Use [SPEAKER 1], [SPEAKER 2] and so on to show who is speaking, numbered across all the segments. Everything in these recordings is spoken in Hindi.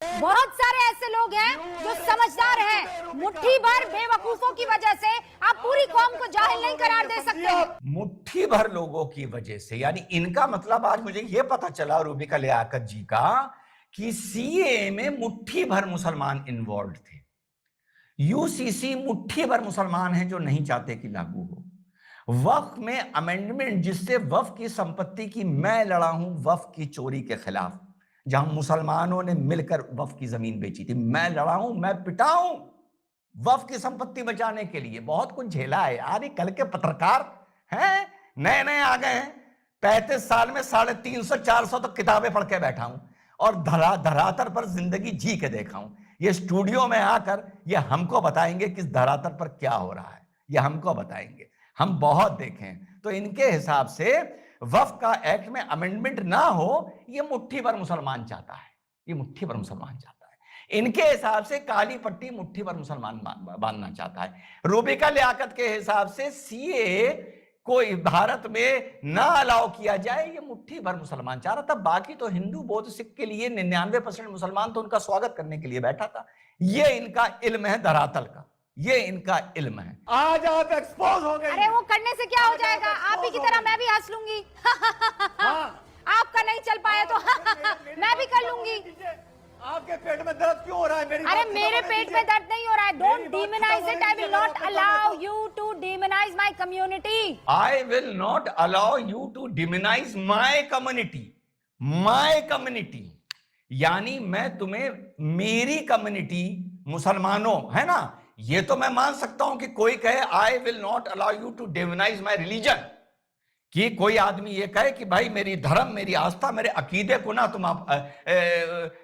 [SPEAKER 1] बहुत सारे ऐसे लोग हैं जो समझदार हैं। मुट्ठी भर बेवकूफों की वजह से आप पूरी कौम को जाहिल नहीं करार दे सकते।
[SPEAKER 2] मुट्ठी भर लोगों की वजह से, यानी इनका मतलब आज मुझे यह पता चला रूबिका लियाकत जी का कि सीएए में मुट्ठी भर मुसलमान इन्वॉल्व थे। यूसीसी मुट्ठी भर मुसलमान हैं जो नहीं चाहते कि लागू हो। वक्फ में अमेंडमेंट जिससे वक्फ की संपत्ति की मैं लड़ा हूं वक्फ की चोरी के खिलाफ, जहां मुसलमानों ने मिलकर वक्फ की जमीन बेची थी। मैं लड़ा हूं, मैं पिटा हूं वक्फ की संपत्ति बचाने के लिए। बहुत कुछ झेला है यार। ये कल के पत्रकार हैं, नए नए आ गए हैं। 35 साल में 350-400 तो किताबें पढ़ के बैठा हूं और धरातल पर जिंदगी जी के देखा हूं। ये स्टूडियो में आकर ये हमको बताएंगे कि धरातल पर क्या हो रहा है, ये हमको बताएंगे। हम बहुत देखें तो इनके हिसाब से वक्फ का एक्ट में अमेंडमेंट ना हो, ये मुट्ठी भर मुसलमान चाहता है, ये मुट्ठी भर मुसलमान चाहता है। इनके हिसाब से काली पट्टी मुट्ठी भर मुसलमान बांधना चाहता है। रूबिका लियाकत के हिसाब से सीए कोई भारत में ना अलाउ किया जाए, ये मुट्ठी भर मुसलमान चाह रहा था। बाकी तो हिंदू बौद्ध सिख के लिए 99% मुसलमान तो उनका स्वागत करने के लिए बैठा था। ये इनका इल्म है धरातल का, ये इनका इल्म है।
[SPEAKER 3] आज आप एक्सपोज हो गए।
[SPEAKER 1] अरे वो करने से क्या हो जाएगा, आप ही की तरह मैं भी हंस लूंगी। आपका नहीं चल पाया तो मैं भी कर लूंगी।
[SPEAKER 3] आपके पेट में दर्द क्यों हो रहा है?
[SPEAKER 1] अरे मेरे पेट में दर्द नहीं हो रहा है। Don't demonise it. I will not allow you to demonise my community.
[SPEAKER 2] I will not allow you to demonise my community. My community यानी मैं तुम्हें, मेरी कम्युनिटी मुसलमानों है ना, ये तो मैं मान सकता हूं कि कोई कहे I will not allow you to demonise my religion, कि कोई आदमी ये कहे कि भाई मेरी धर्म, मेरी आस्था, मेरे अकीदे को ना तुम आप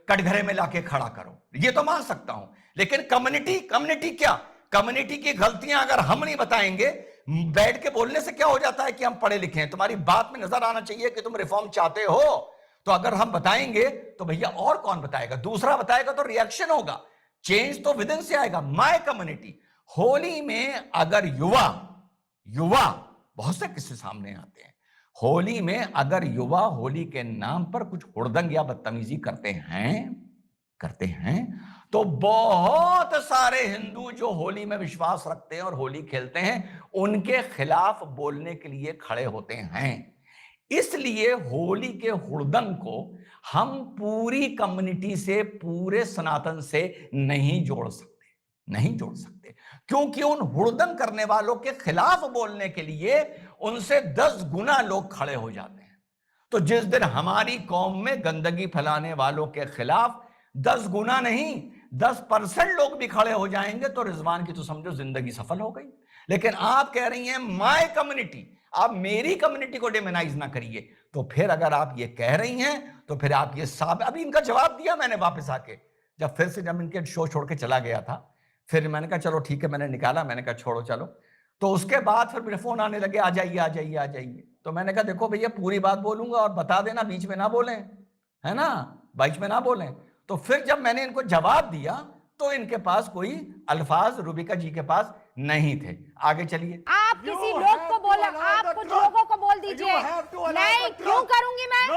[SPEAKER 2] कटघरे में लाके खड़ा करो, ये तो मान सकता हूं। लेकिन कम्युनिटी क्या, कम्युनिटी की गलतियां अगर हम नहीं बताएंगे, बैठ के बोलने से क्या हो जाता है कि हम पढ़े लिखे हैं। तुम्हारी बात में नजर आना चाहिए कि तुम रिफॉर्म चाहते हो, तो अगर हम बताएंगे तो भैया और कौन बताएगा, दूसरा बताएगा तो रिएक्शन होगा, चेंज तो विदिन से आएगा। माय कम्युनिटी, होली में अगर युवा बहुत से किस्से सामने आते हैं, होली में अगर युवा होली के नाम पर कुछ हुड़दंग या बदतमीजी करते हैं तो बहुत सारे हिंदू जो होली में विश्वास रखते हैं और होली खेलते हैं, उनके खिलाफ बोलने के लिए खड़े होते हैं। इसलिए होली के हुड़दंग को हम पूरी कम्युनिटी से, पूरे सनातन से नहीं जोड़ सकते, क्योंकि उन हुड़दंग करने वालों के खिलाफ बोलने के लिए उनसे 10 गुना लोग खड़े हो जाते हैं। तो जिस दिन हमारी कौम में गंदगी फैलाने वालों के खिलाफ 10 गुना नहीं 10% लोग भी खड़े हो जाएंगे तो रिजवान की तो समझो जिंदगी सफल हो गई। लेकिन आप कह रही हैं माय कम्युनिटी, आप मेरी कम्युनिटी को डिमोनाइज ना करिए। तो फिर अगर आप ये कह रही हैं तो फिर आप ये अभी इनका जवाब दिया मैंने वापस आके, जब इनके शो छोड़ के चला गया था, फिर मैंने कहा चलो ठीक है, मैंने निकाला, मैंने कहा छोड़ो चलो। तो उसके बाद फिर मेरे फोन आने लगे, आ जाइए। तो मैंने कहा देखो भैया पूरी बात बोलूंगा और बता देना, बीच में ना बोलें, है ना, बीच में ना बोलें। तो फिर जब मैंने इनको जवाब दिया तो इनके पास कोई अल्फाज रूबिका जी के पास नहीं थे। आगे चलिए।
[SPEAKER 1] आप किसी लोग को बोला, आप कुछ लोगों को बोल दीजिए। नहीं, क्यों करूंगी मैं?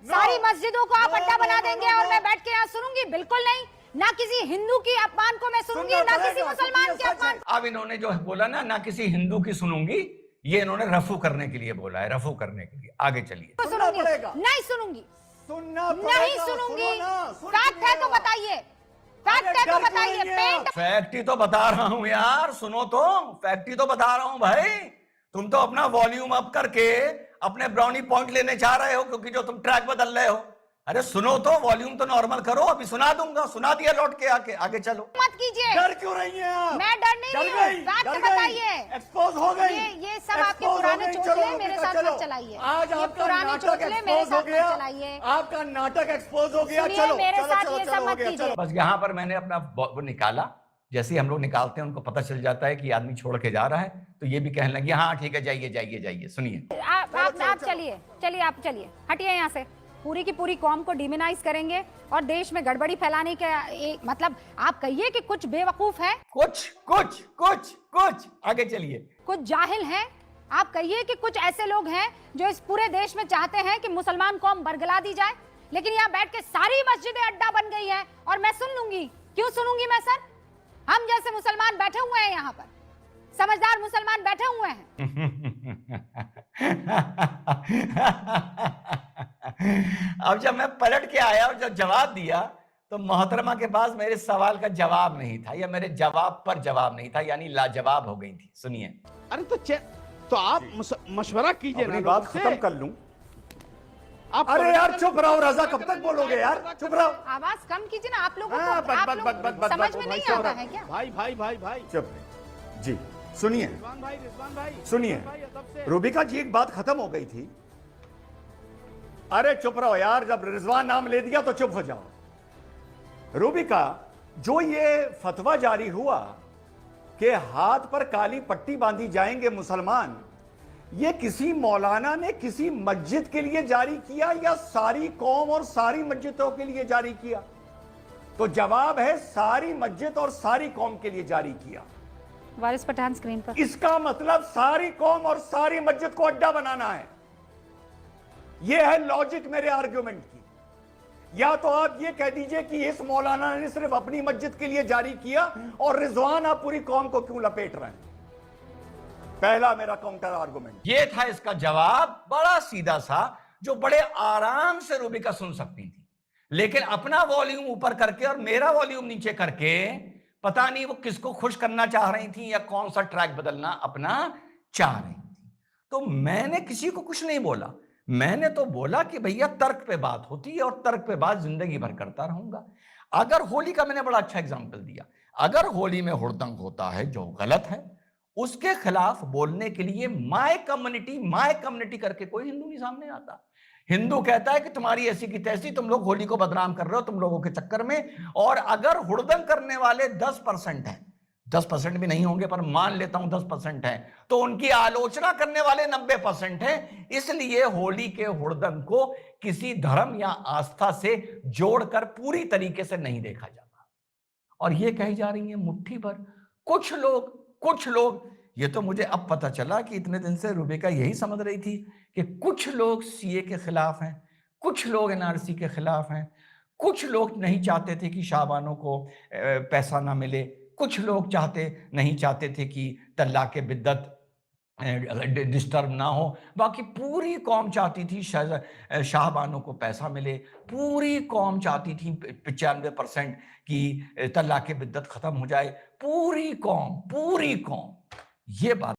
[SPEAKER 1] सारी मस्जिदों को आप अड्डा बना देंगे और मैं बैठ के यहाँ सुनूंगी? बिल्कुल नहीं। ना किसी हिंदू की अपमान को मैं सुनूंगी, ना किसी मुसलमान के अपमान।
[SPEAKER 2] अब इन्होंने जो बोला ना किसी हिंदू की सुनूंगी, ये इन्होंने रफू करने के लिए बोला है, रफू करने के लिए। आगे चलिए।
[SPEAKER 1] नहीं सुनूंगी,
[SPEAKER 3] सुनना
[SPEAKER 1] नहीं सुनूंगी। फैक्ट है तो बताइए, फैक्ट है तो बताइए।
[SPEAKER 2] फैक्ट ही तो बता रहा हूं यार, सुनो तो, फैक्ट ही तो बता रहा हूं भाई। तुम तो अपना वॉल्यूम अप करके अपने ब्राउनी पॉइंट लेने चाह रहे हो, क्योंकि जो तुम ट्रैक बदल रहे हो। अरे सुनो तो, वॉल्यूम तो नॉर्मल करो, अभी सुना दूंगा, सुना दिया लौट के आगे चलो।
[SPEAKER 1] मत कीजिए।
[SPEAKER 3] डर क्यों रही हैं आप?
[SPEAKER 1] मैं डर नहीं रही हूं, फैक्ट बताइए।
[SPEAKER 3] एक्सपोज हो गई।
[SPEAKER 1] ये सब आपके पुराने चोचले मेरे साथ मत चलाइए।
[SPEAKER 3] आज आपका नाटक एक्सपोज हो गया, आपका नाटक एक्सपोज हो गया। चलो
[SPEAKER 1] मेरे साथ ये सब मत कीजिए।
[SPEAKER 2] बस यहाँ पर मैंने अपना वो निकाला, जैसे हम लोग निकालते हैं उनको पता चल जाता है कि आदमी छोड़ के जा रहा है, तो ये भी कहने लगी हाँ ठीक है जाइए। सुनिए,
[SPEAKER 1] आप चलिए, आप चलिए, हटिए यहाँ से। पूरी की पूरी कौम को डिमोनाइज करेंगे और देश में गड़बड़ी फैलाने के मतलब आप कहिए कि कुछ बेवकूफ है,
[SPEAKER 2] कुछ आगे चलिए,
[SPEAKER 1] कुछ जाहिल हैं। आप कहिए कि कुछ ऐसे लोग हैं जो इस पूरे देश में चाहते हैं कि मुसलमान कौम बरगला दी जाए, लेकिन यहाँ बैठ के सारी मस्जिदें अड्डा बन गई हैं सुनूंगी? क्यों सुनूंगी मैं सर? हम जैसे मुसलमान बैठे हुए हैं यहाँ पर, समझदार मुसलमान बैठे हुए हैं।
[SPEAKER 2] अब जब मैं पलट के आया और जब जवाब दिया तो मोहतरमा के पास मेरे सवाल का जवाब नहीं था, या मेरे जवाब पर जवाब नहीं था, यानी लाजवाब हो गई थी। सुनिए।
[SPEAKER 4] अरे तो आप मशवरा कीजिए ना,
[SPEAKER 3] बात खत्म कर लूं।
[SPEAKER 4] आप
[SPEAKER 3] अरे यार चुप रहो रजा, कब तक बोलोगे यार? चुप रहो।
[SPEAKER 1] आवाज कम कीजिए ना, आप लोगों
[SPEAKER 3] हाँ,
[SPEAKER 1] को समझ में नहीं आता है क्या?
[SPEAKER 4] भाई
[SPEAKER 3] चुप जी। सुनिए
[SPEAKER 4] रिजवान भाई
[SPEAKER 3] सुनिए, रूबिका जी एक बात खत्म हो गई थी। अरे चुप रहो यार, जब रिजवान नाम ले दिया तो चुप हो जाओ। रूबिका, जो ये फतवा जारी हुआ कि हाथ पर काली पट्टी बांधी जाएंगे मुसलमान, ये किसी मौलाना ने किसी मस्जिद के लिए जारी किया या सारी कौम और सारी मस्जिदों के लिए जारी किया? तो जवाब है सारी मस्जिद और सारी कौम के लिए जारी किया।
[SPEAKER 1] वारिस पठान स्क्रीन पर।
[SPEAKER 3] इसका मतलब सारी कौम और सारी मस्जिद को अड्डा बनाना है। यह है लॉजिक मेरे आर्ग्यूमेंट की। या तो आप ये कह दीजिए कि इस मौलाना ने सिर्फ अपनी मस्जिद के लिए जारी किया और रिजवान आप पूरी कौम को क्यों लपेट रहे हैं? पहला मेरा काउंटर आर्गुमेंट
[SPEAKER 2] ये था। इसका जवाब बड़ा सीधा सा, जो बड़े आराम से रूबिका सुन सकती थी, लेकिन अपना वॉल्यूम ऊपर करके और मेरा वॉल्यूम नीचे करके, पता नहीं वो किसको खुश करना चाह रही थी या कौन सा ट्रैक बदलना अपना चाह रही थी। तो मैंने किसी को कुछ नहीं बोला, मैंने तो बोला कि भैया तर्क पे बात होती है और तर्क पे बात जिंदगी भर करता रहूंगा। अगर होली का मैंने बड़ा अच्छा एग्जांपल दिया, अगर होली में हुड़दंग होता है जो गलत है, उसके खिलाफ बोलने के लिए माय कम्युनिटी करके कोई हिंदू नहीं सामने आता। हिंदू कहता है कि तुम्हारी ऐसी की तैसी, तुम लोग होली को बदनाम कर रहे हो तुम लोगों के चक्कर में। और अगर हुड़दंग करने वाले 10% हैं, 10% भी नहीं होंगे पर मान लेता हूं 10% है, तो उनकी आलोचना करने वाले 90% हैं। इसलिए होली के हुड़दंग को किसी धर्म या आस्था से जोड़कर पूरी तरीके से नहीं देखा जाता। और ये कही जा रही है मुट्ठी भर कुछ लोग, ये तो मुझे अब पता चला कि इतने दिन से रूबिका यही समझ रही थी कि कुछ लोग सीए के खिलाफ हैं, कुछ लोग एनआरसी के खिलाफ हैं, कुछ लोग नहीं चाहते थे कि शाहबानों को पैसा ना मिले, कुछ लोग नहीं चाहते थे कि तल्लाक़े बिद्दत डिस्टर्ब ना हो, बाकी पूरी कौम चाहती थी शाहबानों को पैसा मिले, पूरी कौम चाहती थी 95% कि तल्लाक़े बिद्दत खत्म हो जाए, पूरी कौम। ये बात